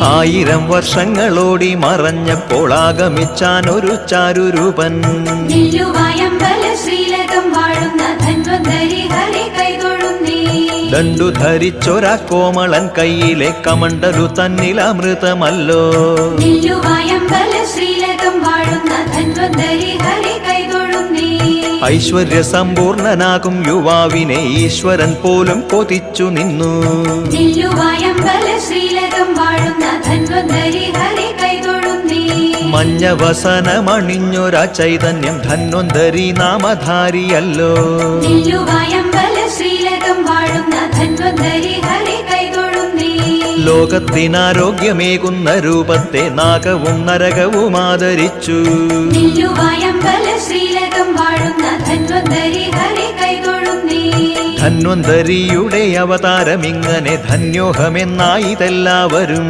1000 വർഷങ്ങളോടി മറഞ്ഞപ്പോൾ ആഗമിച്ചാൻ ഒരു ചാരുരൂപൻ. ദണ്ടു ധരിച്ചൊരാ കോമളൻ കയ്യിലെ കമണ്ടലു തന്നിൽ അമൃതമല്ലോ. ഐശ്വര്യ സമ്പൂർണനാകും യുവാവിനെ ഈശ്വരൻ പോലും കൊതിച്ചു നിന്നു. മഞ്ഞവസനമണിഞ്ഞൊരാ ചൈതന്യം ധന്വന്തരി നാമധാരിയല്ലോ. ലോകത്തിനാരോഗ്യമേകുന്ന രൂപത്തെ നാഗവും നരകവും ആദരിച്ചു. ധന്വന്തരിയുടെ അവതാരമിങ്ങനെ ധന്യോഹമെന്നായിതെല്ലാവരും.